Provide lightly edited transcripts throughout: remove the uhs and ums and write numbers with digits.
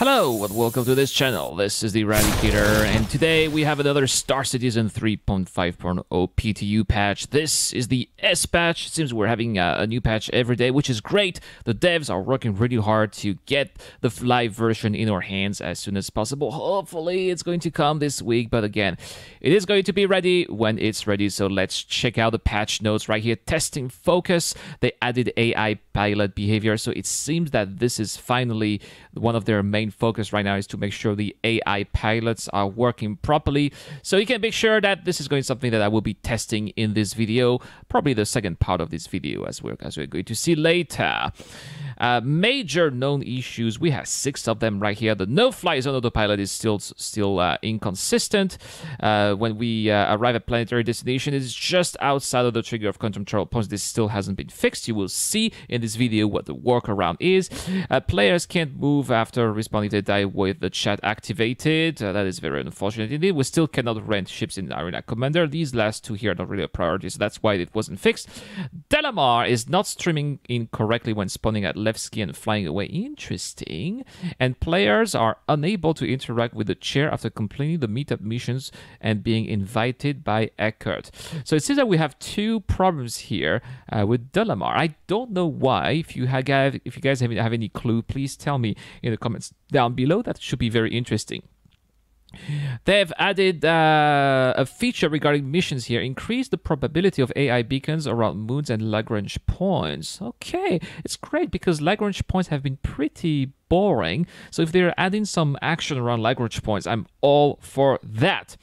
Hello and welcome to this channel. This is the Eradicator, and today we have another Star Citizen 3.5.0 PTU patch. This is the S patch. It seems we're having a new patch every day, which is great. The devs are working really hard to get the live version in our hands as soon as possible. Hopefully it's going to come this week, but again, it is going to be ready when it's ready. So let's check out the patch notes right here. Testing focus. They added AI pilot behavior, so it seems that this is finally one of their main focus right now is to make sure the AI pilots are working properly. So you can make sure that this is going to be something that I will be testing in this video, probably the second part of this video as we're going to see later. Major known issues, we have 6 of them right here. The no-fly zone autopilot is still inconsistent. When we arrive at planetary destination, it's just outside of the trigger of control points. This still hasn't been fixed. You will see in this video what the workaround is. Players can't move after respawning if they die with the chat activated. That is very unfortunate indeed. We still cannot rent ships in Arena Commander. These last 2 here are not really a priority, so that's why it wasn't fixed. Delamar is not streaming in correctly when spawning at Levski and flying away. Interesting. And players are unable to interact with the chair after completing the meetup missions and being invited by Eckert. So it seems that we have 2 problems here with Delamar. I don't know why. If you guys have any clue, please tell me in the comments down below. That should be very interesting. They've added a feature regarding missions here. Increase the probability of AI beacons around moons and Lagrange points. Okay, it's great because Lagrange points have been pretty boring. So if they're adding some action around Lagrange points, I'm all for that.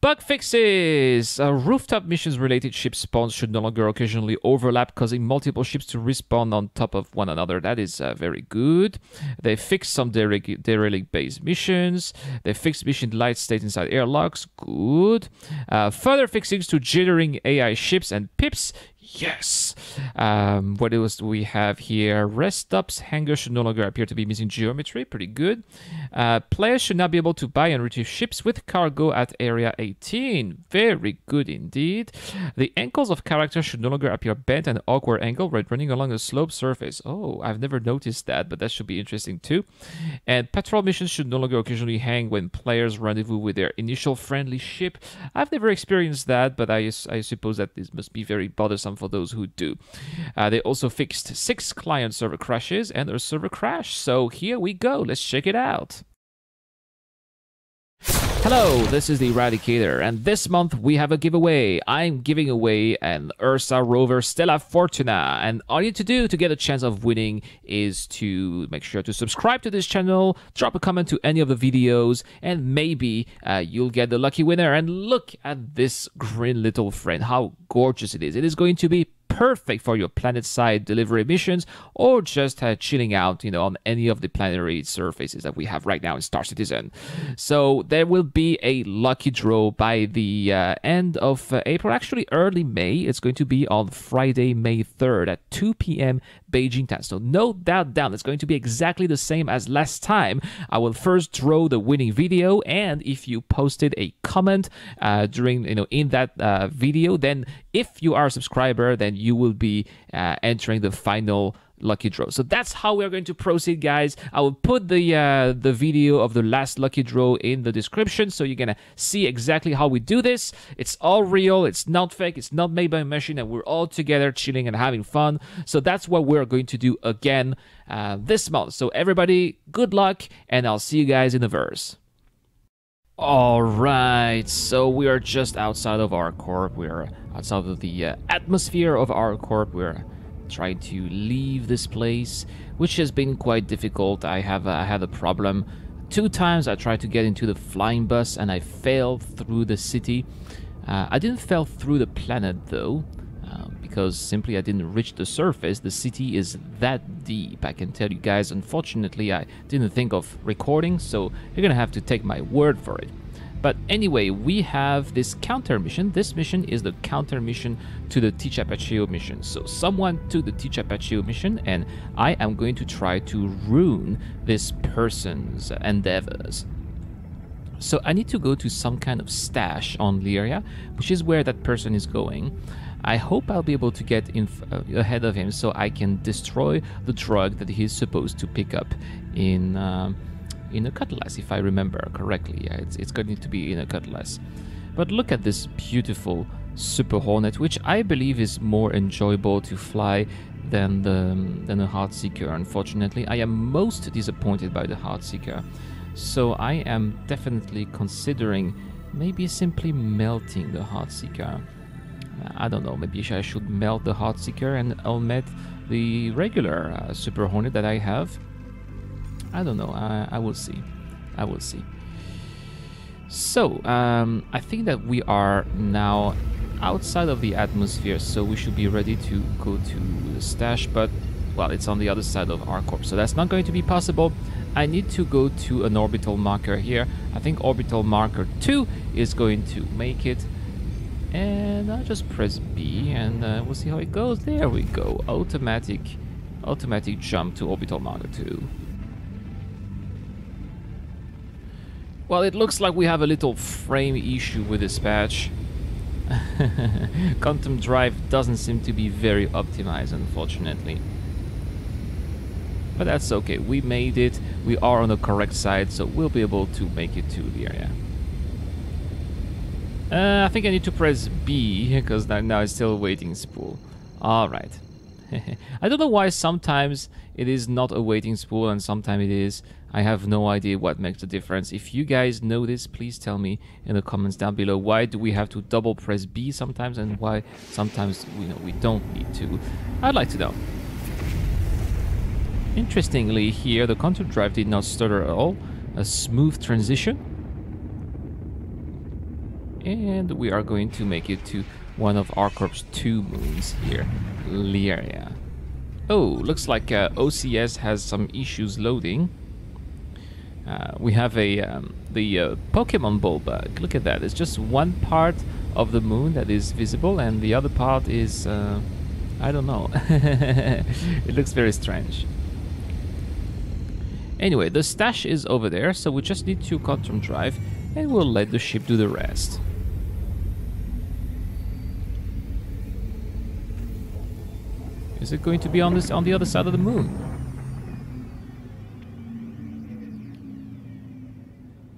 Bug fixes! Rooftop missions related ship spawns should no longer occasionally overlap, causing multiple ships to respawn on top of one another. That is very good. They fixed some derelict-based missions. They fixed mission light state inside airlocks. Good. Further fixings to jittering AI ships and pips. Yes. What else do we have here? Rest stops, hangars should no longer appear to be missing geometry. Pretty good. Players should not be able to buy and retrieve ships with cargo at Area 18. Very good indeed. The ankles of characters should no longer appear bent and awkward angle when running along a sloped surface. Oh, I've never noticed that, but that should be interesting too. And patrol missions should no longer occasionally hang when players rendezvous with their initial friendly ship. I've never experienced that, but I suppose that this must be very bothersome for those who do. They also fixed 6 client server crashes and a server crash. So here we go. Let's check it out. Hello, this is the Eradicator, and this month we have a giveaway. I'm giving away an Ursa rover Stella Fortuna, and all you need to do to get a chance of winning is to make sure to subscribe to this channel, drop a comment to any of the videos, and maybe you'll get the lucky winner. And look at this green little friend, how gorgeous it is. It is going to be perfect for your planet-side delivery missions or just chilling out, on any of the planetary surfaces that we have right now in Star Citizen. So there will be a lucky draw by the end of April, actually early May. It's going to be on Friday, May 3rd at 2 p.m. Beijing time. So note that down. It's going to be exactly the same as last time. I will first draw the winning video, and if you posted a comment during, in that video, then if you are a subscriber, then you will be entering the final lucky draw. So that's how we're going to proceed, guys. I will put the video of the last lucky draw in the description, so you're gonna see exactly how we do this. It's all real. It's not fake. It's not made by a machine, and we're all together chilling and having fun. So that's what we're going to do again this month. So everybody, good luck, and I'll see you guys in the verse. All right, so we are just outside of our corp. We're outside of the atmosphere of our corp. We're trying to leave this place, which has been quite difficult. I had a problem. 2 times I tried to get into the flying bus and I fell through the city. I didn't fall through the planet though, because simply I didn't reach the surface. The city is that deep, I can tell you guys. Unfortunately, I didn't think of recording, so you're gonna have to take my word for it. But anyway, we have this counter mission. This mission is the counter mission to the Teach Apache mission. So someone took the Teach Apache mission, and I am going to try to ruin this person's endeavors. So I need to go to some kind of stash on Lyria, which is where that person is going. I hope I'll be able to get in ahead of him so I can destroy the drug that he's supposed to pick up in in a cutlass, if I remember correctly. Yeah, it's going to be in a cutlass. But look at this beautiful Super Hornet, which I believe is more enjoyable to fly than the Heartseeker. Unfortunately, I am most disappointed by the Heartseeker, so I am definitely considering maybe simply melting the Heartseeker. I don't know, maybe I should melt the Heartseeker and omit the regular Super Hornet that I have. I don't know, I will see. I will see. So, I think that we are now outside of the atmosphere, so we should be ready to go to the stash, but, well, it's on the other side of ArcCorp, so that's not going to be possible. I need to go to an orbital marker here. I think orbital marker 2 is going to make it. And I'll just press B and we'll see how it goes. There we go. Automatic jump to orbital marker 2. Well, it looks like we have a little frame issue with this patch. Quantum drive doesn't seem to be very optimized, unfortunately. But that's okay. We made it. We are on the correct side, so we'll be able to make it to the area. I think I need to press B, because now it's still a waiting spool. Alright. I don't know why sometimes it is not a waiting spool and sometimes it is. I have no idea what makes the difference. If you guys know this, please tell me in the comments down below. Why do we have to double press B sometimes and why sometimes we don't need to? I'd like to know. Interestingly, here the quantum drive did not stutter at all. A smooth transition. And we are going to make it to one of ArcCorp's 2 moons here, Lyria. Oh, looks like OCS has some issues loading. We have the Pokemon Ball bug. Look at that. It's just one part of the moon that is visible, and the other part is I don't know. It looks very strange. Anyway, the stash is over there, so we just need to quantum drive, and we'll let the ship do the rest. Is it going to be on the other side of the moon?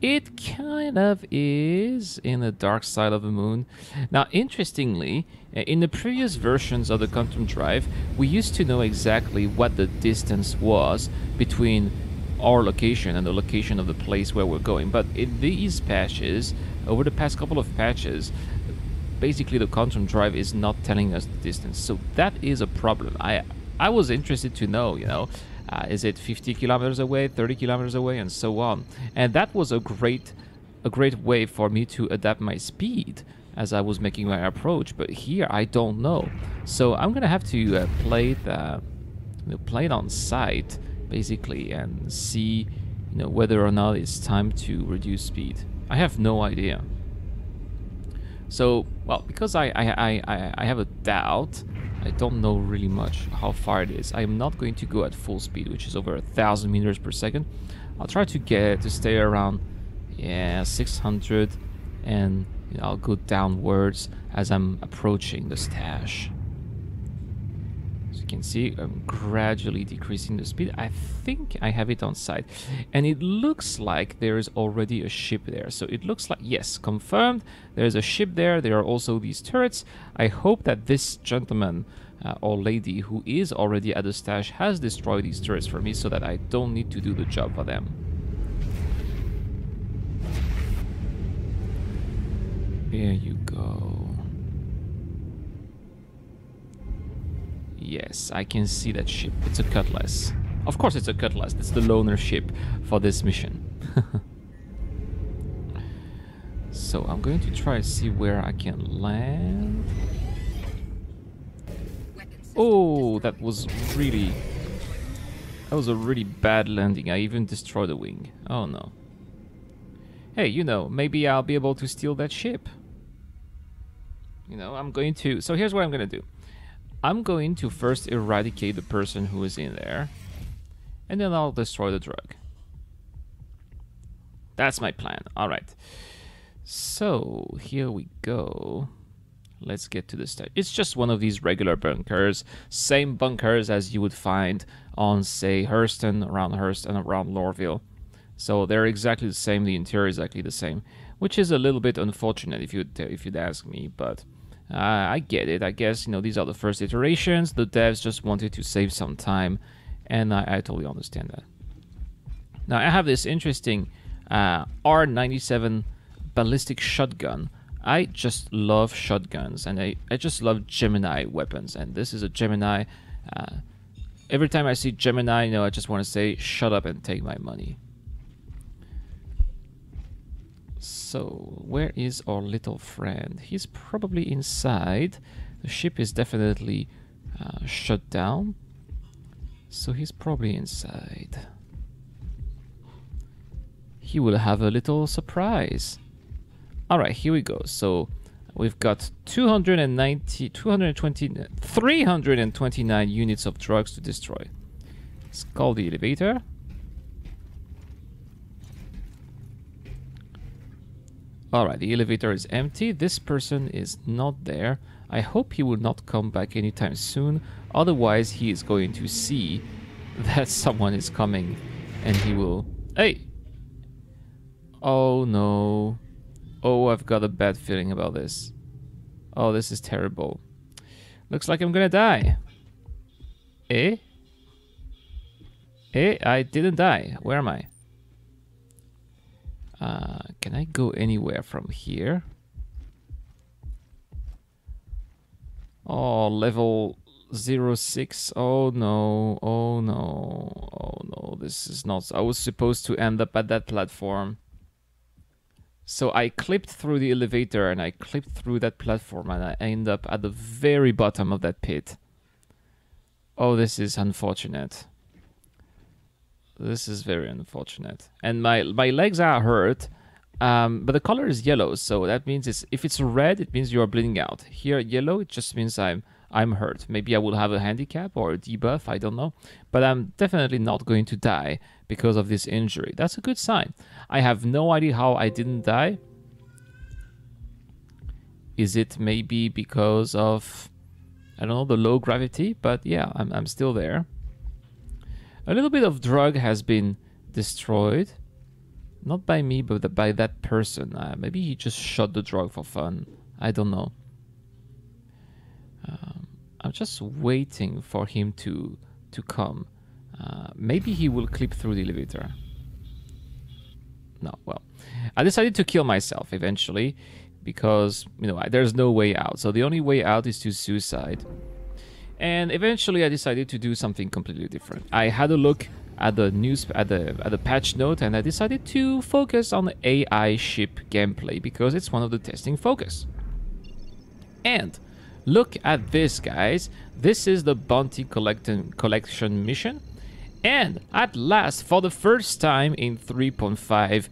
It kind of is in the dark side of the moon. Now, interestingly, in the previous versions of the quantum drive, we used to know exactly what the distance was between our location and the location of the place where we're going. But in these patches, over the past couple of patches, basically the quantum drive is not telling us the distance, so that is a problem. I was interested to know, is it 50 kilometers away, 30 kilometers away, and so on. And that was a great way for me to adapt my speed as I was making my approach. But here I don't know, so I'm gonna have to play it on sight basically and see whether or not it's time to reduce speed. I have no idea. So, well, because I have a doubt, I don't know really much how far it is. I am not going to go at full speed, which is over 1,000 meters per second. I'll try to stay around 600, and I'll go downwards as I'm approaching the stash. As you can see, I'm gradually decreasing the speed. I think I have it on sight, and it looks like there is already a ship there. So it looks like, yes, confirmed, there's a ship there. There are also these turrets. I hope that this gentleman or lady who is already at the stash has destroyed these turrets for me so that I don't need to do the job for them. There you go. Yes, I can see that ship. It's a Cutlass. Of course it's a Cutlass. It's the loner ship for this mission. So I'm going to try to see where I can land. Oh, that was a really bad landing. I even destroyed the wing. Oh no. Hey, maybe I'll be able to steal that ship. I'm going to... So here's what I'm going to do. I'm going to first eradicate the person who is in there, and then I'll destroy the drug. That's my plan. All right. So here we go. Let's get to the start. It's just one of these regular bunkers, same bunkers as you would find on, say, Hurston, around Hurston, around Lorville. So they're exactly the same. The interior is exactly the same, which is a little bit unfortunate if you'd ask me. But I get it. I guess, you know, these are the first iterations. The devs just wanted to save some time, and I totally understand that. Now I have this interesting R97 ballistic shotgun. I just love shotguns, and I just love Gemini weapons, and this is a Gemini. Every time I see Gemini, you know, I just want to say, shut up and take my money. So, where is our little friend? He's probably inside. The ship is definitely shut down, so he's probably inside. He will have a little surprise. Alright, here we go. So we've got 329 units of drugs to destroy. Let's call the elevator. Alright, the elevator is empty. This person is not there. I hope he will not come back anytime soon. Otherwise, he is going to see that someone is coming and he will... Hey! Oh no. Oh, I've got a bad feeling about this. Oh, this is terrible. Looks like I'm gonna die. Eh? Eh? I didn't die. Where am I? Can I go anywhere from here? Oh, level 06. Oh no. Oh no. Oh no. This is not... I was supposed to end up at that platform. So I clipped through the elevator and I clipped through that platform and I end up at the very bottom of that pit. Oh, this is unfortunate. This is very unfortunate. And my legs are hurt, but the color is yellow, so that means if it's red, it means you are bleeding out. Here, yellow, it just means I'm hurt. Maybe I will have a handicap or a debuff, I don't know. But I'm definitely not going to die because of this injury. That's a good sign. I have no idea how I didn't die. Is it maybe because of, I don't know, the low gravity? But yeah, I'm still there. A little bit of drug has been destroyed. Not by me, but by that person. Maybe he just shot the drug for fun. I don't know. I'm just waiting for him to come. Maybe he will clip through the elevator. No, well, I decided to kill myself eventually because, you know, there's no way out. So the only way out is to suicide. And eventually I decided to do something completely different. I had a look at the the patch note, and I decided to focus on the AI ship gameplay because it's one of the testing focus. And look at this, guys. This is the bounty collection mission. And at last, for the first time in 3.5,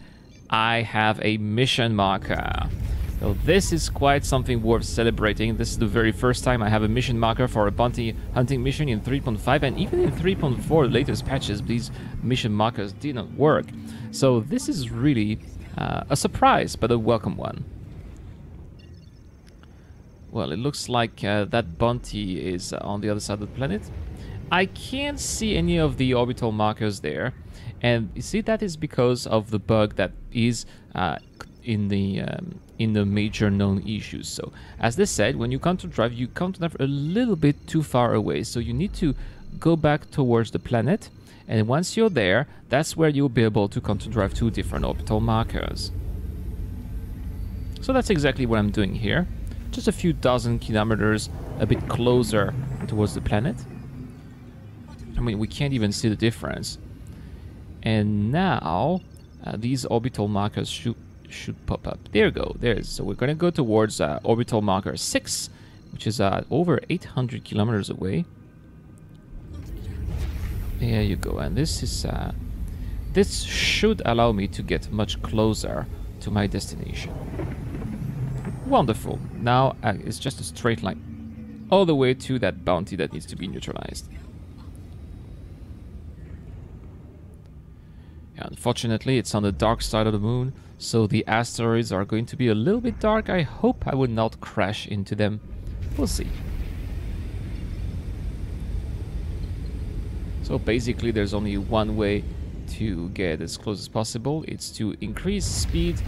I have a mission marker. So this is quite something worth celebrating. This is the very first time I have a mission marker for a bounty hunting mission in 3.5, and even in 3.4, the latest patches, these mission markers didn't work. So this is really a surprise, but a welcome one. Well, it looks like that bounty is on the other side of the planet. I can't see any of the orbital markers there, and you see that is because of the bug that is in the major known issues. So as they said, when you come to drive, you come to drive a little bit too far away, so you need to go back towards the planet, and once you're there, that's where you'll be able to come to drive two different orbital markers. So that's exactly what I'm doing here, just a few dozen kilometers a bit closer towards the planet. I mean, we can't even see the difference. And now these orbital markers should pop up. There you go. There's. So we're going to go towards orbital marker 6, which is over 800 kilometers away. There you go. And this is this should allow me to get much closer to my destination. Wonderful. Now it's just a straight line all the way to that bounty that needs to be neutralized. Unfortunately, it's on the dark side of the moon, so the asteroids are going to be a little bit dark. I hope I will not crash into them. We'll see. So basically, there's only one way to get as close as possible. It's to increase speed.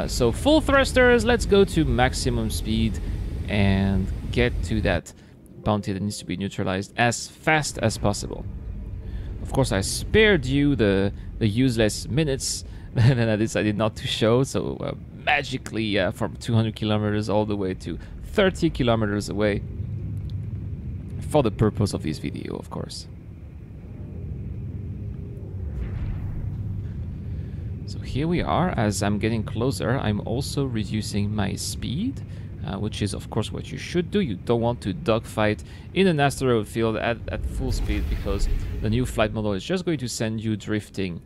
So full thrusters, let's go to maximum speed and get to that bounty that needs to be neutralized as fast as possible. Of course, I spared you the useless minutes that I decided not to show. So magically from 200 kilometers all the way to 30 kilometers away for the purpose of this video, of course. So here we are. As I'm getting closer, I'm also reducing my speed, which is of course what you should do. You don't want to dogfight in an asteroid field at full speed, because the new flight model is just going to send you drifting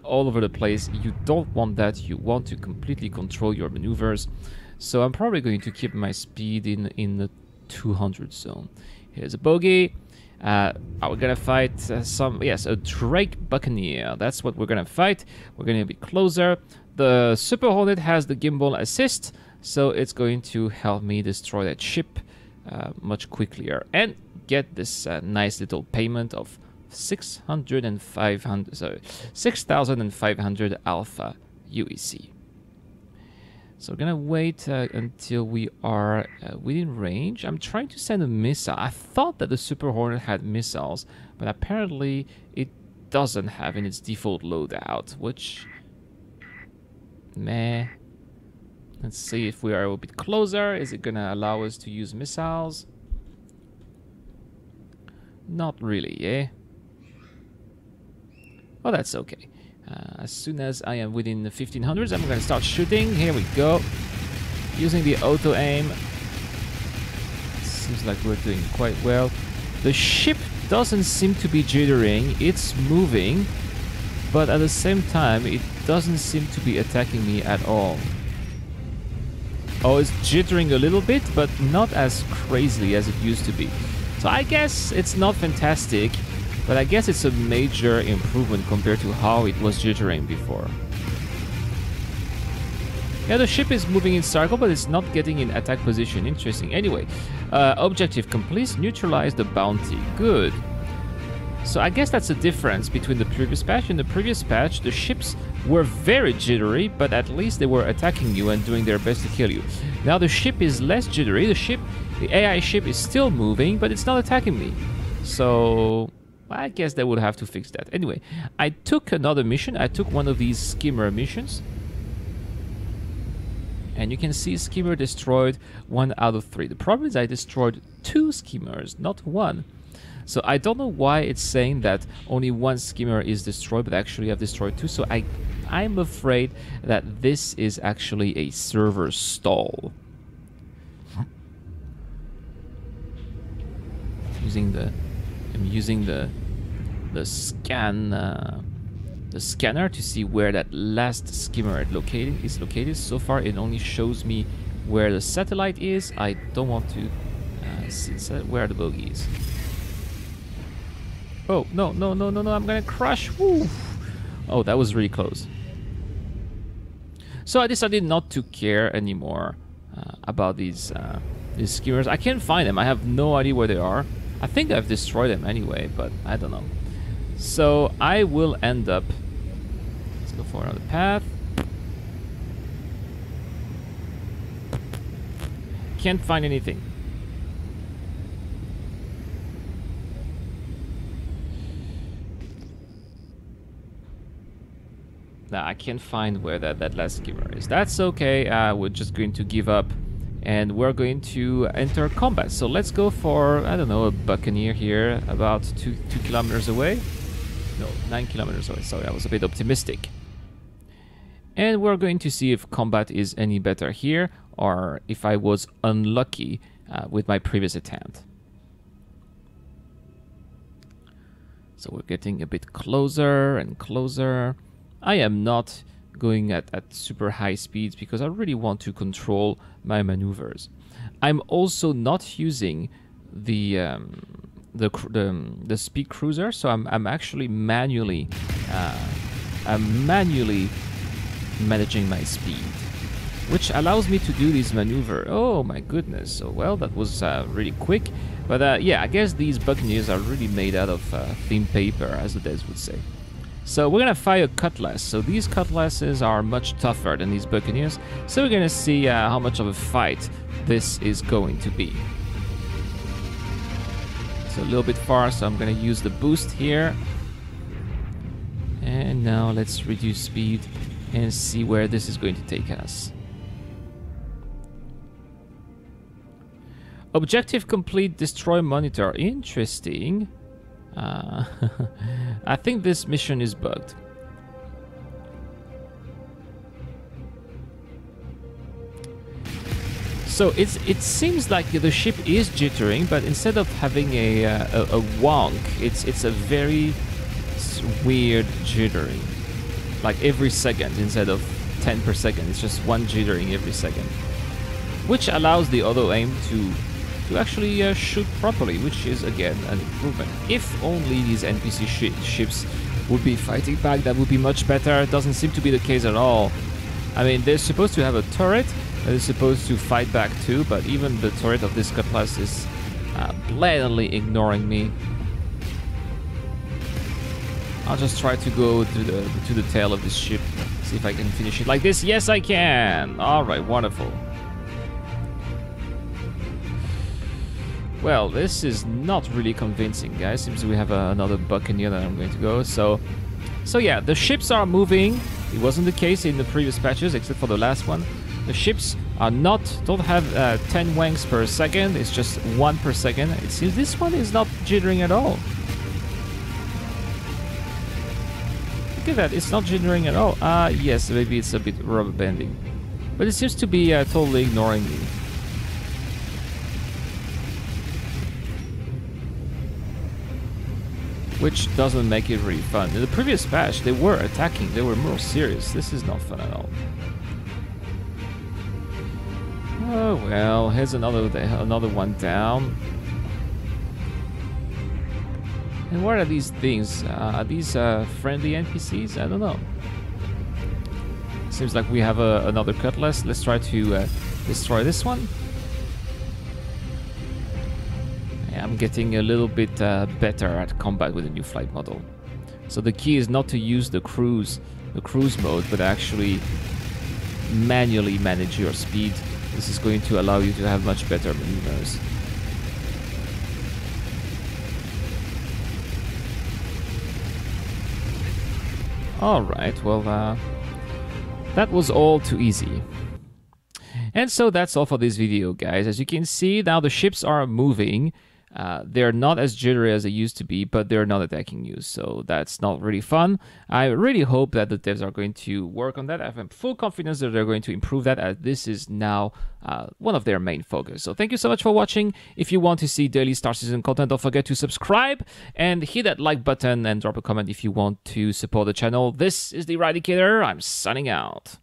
all over the place. You don't want that. You want to completely control your maneuvers. So I'm probably going to keep my speed in the 200 zone. Here's a bogey. Are we gonna fight a Drake Buccaneer? That's what we're gonna fight. We're gonna be closer. The Super Hornet has the gimbal assist, so it's going to help me destroy that ship much quicker and get this nice little payment of 6,500 alpha UEC. So we're gonna wait until we are within range. I'm trying to send a missile. I thought that the Super Hornet had missiles, but apparently it doesn't have in its default loadout, which... meh. Let's see if we are a bit closer. Is it gonna allow us to use missiles? Not really, eh? Well, that's okay. As soon as I am within the 1500s, I'm going to start shooting. Here we go. Using the auto aim. Seems like we're doing quite well. The ship doesn't seem to be jittering. It's moving. But at the same time, it doesn't seem to be attacking me at all. Oh, it's jittering a little bit, but not as crazily as it used to be. So I guess it's not fantastic. But I guess it's a major improvement compared to how it was jittering before. Yeah, the ship is moving in circle, but it's not getting in attack position. Interesting. Anyway, objective complete. Neutralize the bounty. Good. So I guess that's the difference between the previous patch. In the previous patch, the ships were very jittery, but at least they were attacking you and doing their best to kill you. Now the ship is less jittery. The AI ship is still moving, but it's not attacking me. So... I guess they would have to fix that. Anyway, I took another mission. I took one of these skimmer missions. And you can see skimmer destroyed 1 out of 3. The problem is I destroyed 2 skimmers, not 1. So I don't know why it's saying that only 1 skimmer is destroyed, but actually I've destroyed 2. So I'm afraid that this is actually a server stall. I'm using the scanner to see where that last skimmer is located. So far it only shows me where the satellite is. I don't want to see where the bogey is. Oh, no, I'm gonna crash. Woo. Oh, that was really close. So I decided not to care anymore about these skimmers. I can't find them. I have no idea where they are. I think I've destroyed them anyway, but I don't know. So I will end up... Let's go for another path. Can't find anything. Nah, I can't find where that last skimmer is. That's okay. We're just going to give up. And we're going to enter combat. So let's go for, I don't know, a Buccaneer here, about 2 kilometers away. No, 9 kilometers away. Sorry, I was a bit optimistic. And we're going to see if combat is any better here, or if I was unlucky with my previous attempt. So we're getting a bit closer and closer. I am not going at super high speeds because I really want to control my maneuvers. I'm also not using the speed cruiser, so I'm actually manually managing my speed, which allows me to do this maneuver. Oh my goodness! So well, that was really quick. But yeah, I guess these Buccaneers are really made out of thin paper, as the devs would say. So we're gonna fire Cutlass. So these Cutlasses are much tougher than these Buccaneers. So we're gonna see how much of a fight this is going to be. So a little bit far, so I'm gonna use the boost here. And now let's reduce speed and see where this is going to take us. Objective complete, destroy monitor. Interesting. I think this mission is bugged. So it seems like the ship is jittering, but instead of having a wonk, it's a very weird jittering. Like every second instead of 10 per second. It's just one jittering every second. Which allows the auto aim to actually shoot properly, which is again an improvement. If only these NPC ships would be fighting back, that would be much better. It doesn't seem to be the case at all. I mean, they're supposed to have a turret that is supposed to fight back too, but even the turret of this Cutlass is blatantly ignoring me. I'll just try to go to the tail of this ship, see if I can finish it like this. Yes, I can! Alright, wonderful. Well, this is not really convincing, guys. Seems we have another Buccaneer that I'm going to go. So yeah, the ships are moving. It wasn't the case in the previous patches, except for the last one. The ships don't have 10 wanks per second. It's just 1 per second. It seems this one is not jittering at all. Look at that, it's not jittering at all. Yes, maybe it's a bit rubber banding. But it seems to be totally ignoring me. Which doesn't make it really fun. In the previous patch, they were attacking, they were more serious. This is not fun at all. Oh well, here's another one down. And what are these things? Are these friendly NPCs? I don't know. Seems like we have another Cutlass. Let's try to destroy this one. I'm getting a little bit better at combat with the new flight model. So the key is not to use the cruise mode, but actually manually manage your speed. This is going to allow you to have much better maneuvers. Alright, well, that was all too easy. And so that's all for this video, guys. As you can see, now the ships are moving. They're not as jittery as they used to be, but they're not attacking you, so that's not really fun. I really hope that the devs are going to work on that. I have full confidence that they're going to improve that, as this is now one of their main focus. So thank you so much for watching. If you want to see daily Star Citizen content, don't forget to subscribe and hit that like button and drop a comment if you want to support the channel. This is the Eradicator. I'm signing out.